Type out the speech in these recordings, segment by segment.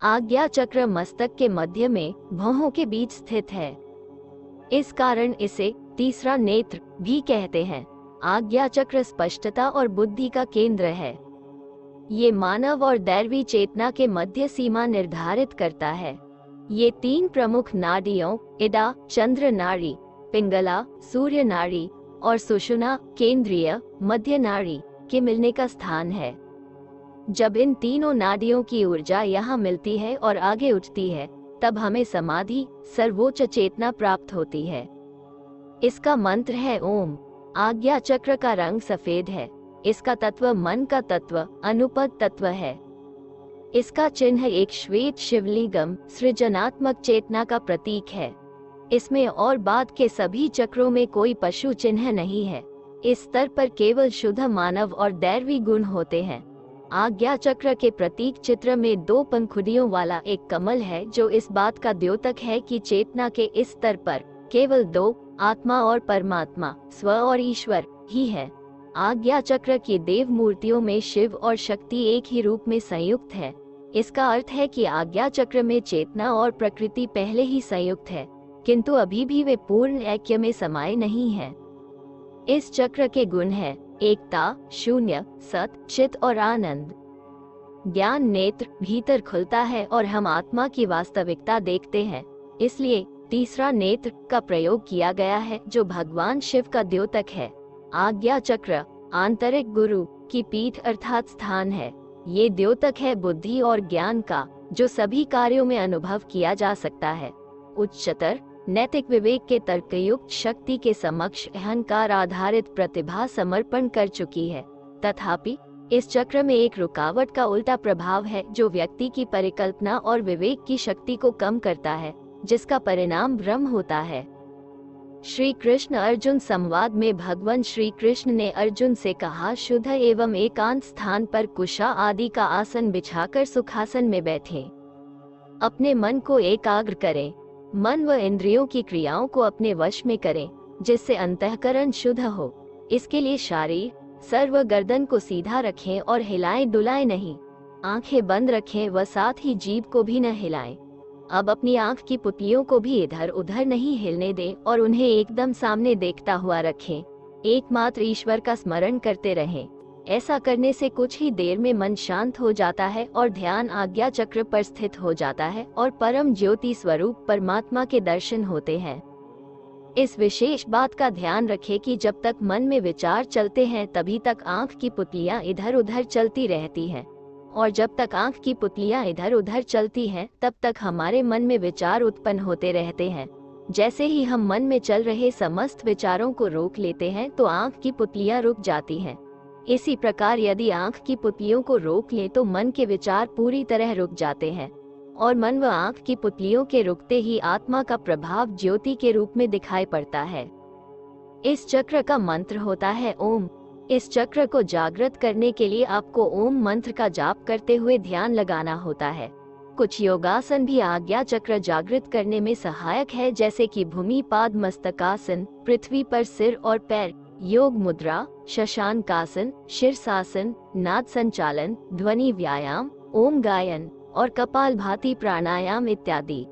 आज्ञा चक्र मस्तक के मध्य में भौहों के बीच स्थित है। इस कारण इसे तीसरा नेत्र भी कहते हैं। आज्ञा चक्र स्पष्टता और बुद्धि का केंद्र है। ये मानव और दैवी चेतना के मध्य सीमा निर्धारित करता है। ये 3 प्रमुख नाड़ियों इड़ा, चंद्र नाड़ी, पिंगला, सूर्य नाड़ी और सुषुम्ना, केंद्रीय मध्य नाड़ी के मिलने का स्थान है। जब इन तीनों नाड़ियों की ऊर्जा यहाँ मिलती है और आगे उठती है, तब हमें समाधि, सर्वोच्च चेतना प्राप्त होती है। इसका मंत्र है ओम। आज्ञा चक्र का रंग सफेद है। इसका तत्व मन का तत्व, अनुपद तत्व है। इसका चिन्ह एक श्वेत शिवलिंगम, सृजनात्मक चेतना का प्रतीक है। इसमें और बाद के सभी चक्रों में कोई पशु चिन्ह नहीं है। इस स्तर पर केवल शुद्ध मानव और दैवी गुण होते हैं। आज्ञा चक्र के प्रतीक चित्र में 2 पंखुड़ियों वाला एक कमल है, जो इस बात का द्योतक है कि चेतना के इस स्तर पर केवल 2, आत्मा और परमात्मा, स्व और ईश्वर ही है। आज्ञा चक्र की देव मूर्तियों में शिव और शक्ति एक ही रूप में संयुक्त है। इसका अर्थ है कि आज्ञा चक्र में चेतना और प्रकृति पहले ही संयुक्त है, किंतु अभी भी वे पूर्ण ऐक्य में समाये नहीं हैं। इस चक्र के गुण हैं एकता, शून्य, सत, चित और आनंद। ज्ञान नेत्र भीतर खुलता है और हम आत्मा की वास्तविकता देखते हैं। इसलिए तीसरा नेत्र का प्रयोग किया गया है, जो भगवान शिव का द्योतक है। आज्ञा चक्र आंतरिक गुरु की पीठ अर्थात स्थान है। ये द्योतक है बुद्धि और ज्ञान का, जो सभी कार्यों में अनुभव किया जा सकता है। उच्चतर नैतिक विवेक के तर्कयुक्त शक्ति के समक्ष अहंकार आधारित प्रतिभा समर्पण कर चुकी है। तथापि इस चक्र में एक रुकावट का उल्टा प्रभाव है, जो व्यक्ति की परिकल्पना और विवेक की शक्ति को कम करता है, जिसका परिणाम भ्रम होता है। श्री कृष्ण अर्जुन संवाद में भगवान श्री कृष्ण ने अर्जुन से कहा, शुद्ध एवं एकांत स्थान पर कुशा आदि का आसन बिछाकर सुखासन में बैठें। अपने मन को एकाग्र करें। मन व इंद्रियों की क्रियाओं को अपने वश में करें, जिससे अंतःकरण शुद्ध हो। इसके लिए शारीर, सर व गर्दन को सीधा रखें और हिलाएं डुलाएं नहीं। आंखें बंद रखें व साथ ही जीभ को भी न हिलाएं। अब अपनी आंख की पुतलियों को भी इधर उधर नहीं हिलने दें और उन्हें एकदम सामने देखता हुआ रखें। एकमात्र ईश्वर का स्मरण करते रहें। ऐसा करने से कुछ ही देर में मन शांत हो जाता है और ध्यान आज्ञा चक्र पर स्थित हो जाता है और परम ज्योति स्वरूप परमात्मा के दर्शन होते हैं। इस विशेष बात का ध्यान रखें कि जब तक मन में विचार चलते हैं, तभी तक आंख की पुतलियां इधर उधर चलती रहती हैं, और जब तक आंख की पुतलियां इधर उधर चलती हैं, तब तक हमारे मन में विचार उत्पन्न होते रहते हैं। जैसे ही हम मन में चल रहे समस्त विचारों को रोक लेते हैं, तो आंख की पुतलियां रुक जाती हैं। इसी प्रकार यदि आंख की पुतलियों को रोक ले तो मन के विचार पूरी तरह रुक जाते हैं, और मन व आंख की पुतलियों के रुकते ही आत्मा का प्रभाव ज्योति के रूप में दिखाई पड़ता है। इस चक्र का मंत्र होता है ओम। इस चक्र को जागृत करने के लिए आपको ओम मंत्र का जाप करते हुए ध्यान लगाना होता है। कुछ योगासन भी आज्ञा चक्र जागृत करने में सहायक है, जैसे कि भूमि पाद मस्तकासन, पृथ्वी पर सिर और पैर, योग मुद्रा, शशांकासन, शीर्षासन, नाद संचालन, ध्वनि व्यायाम, ओम गायन और कपालभाति प्राणायाम इत्यादि।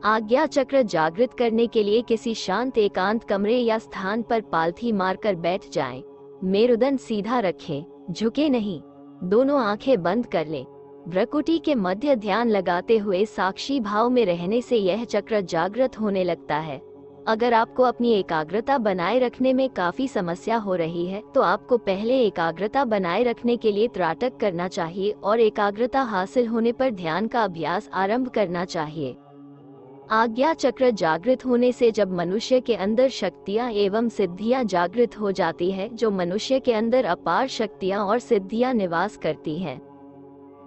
आज्ञा चक्र जागृत करने के लिए किसी शांत एकांत कमरे या स्थान पर पालथी मारकर बैठ जाएं। मेरुदंड सीधा रखें, झुके नहीं। दोनों आंखें बंद कर लें। भ्रकुटी के मध्य ध्यान लगाते हुए साक्षी भाव में रहने से यह चक्र जागृत होने लगता है। अगर आपको अपनी एकाग्रता बनाए रखने में काफी समस्या हो रही है, तो आपको पहले एकाग्रता बनाए रखने के लिए त्राटक करना चाहिए और एकाग्रता हासिल होने पर ध्यान का अभ्यास आरंभ करना चाहिए। आज्ञा चक्र जागृत होने से जब मनुष्य के अंदर शक्तियां एवं सिद्धियां जागृत हो जाती है, जो मनुष्य के अंदर अपार शक्तियां और सिद्धियां निवास करती हैं।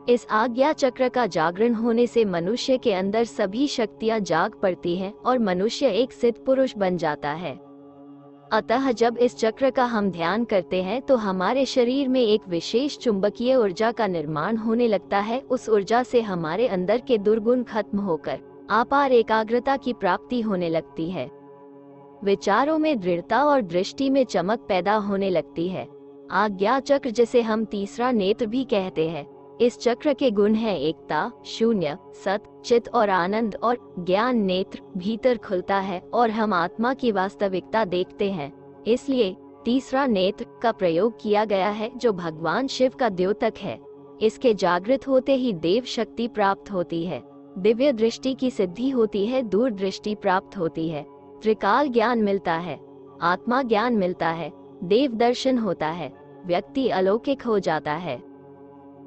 इस आज्ञा चक्र का जागरण होने से मनुष्य के अंदर सभी शक्तियां जाग पड़ती हैं और मनुष्य एक सिद्ध पुरुष बन जाता है। अतः जब इस चक्र का हम ध्यान करते हैं, तो हमारे शरीर में एक विशेष चुंबकीय ऊर्जा का निर्माण होने लगता है। उस ऊर्जा से हमारे अंदर के दुर्गुण खत्म होकर अपार एकाग्रता की प्राप्ति होने लगती है। विचारों में दृढ़ता और दृष्टि में चमक पैदा होने लगती है। आज्ञा चक्र, जिसे हम तीसरा नेत्र भी कहते हैं, इस चक्र के गुण हैं एकता, शून्य, सत, चित और आनंद, और ज्ञान नेत्र भीतर खुलता है और हम आत्मा की वास्तविकता देखते हैं। इसलिए तीसरा नेत्र का प्रयोग किया गया है, जो भगवान शिव का द्योतक है। इसके जागृत होते ही देव शक्ति प्राप्त होती है, दिव्य दृष्टि की सिद्धि होती है, दूरदृष्टि प्राप्त होती है, त्रिकाल ज्ञान मिलता है, आत्मा ज्ञान मिलता है, देव दर्शन होता है, व्यक्ति अलौकिक हो जाता है।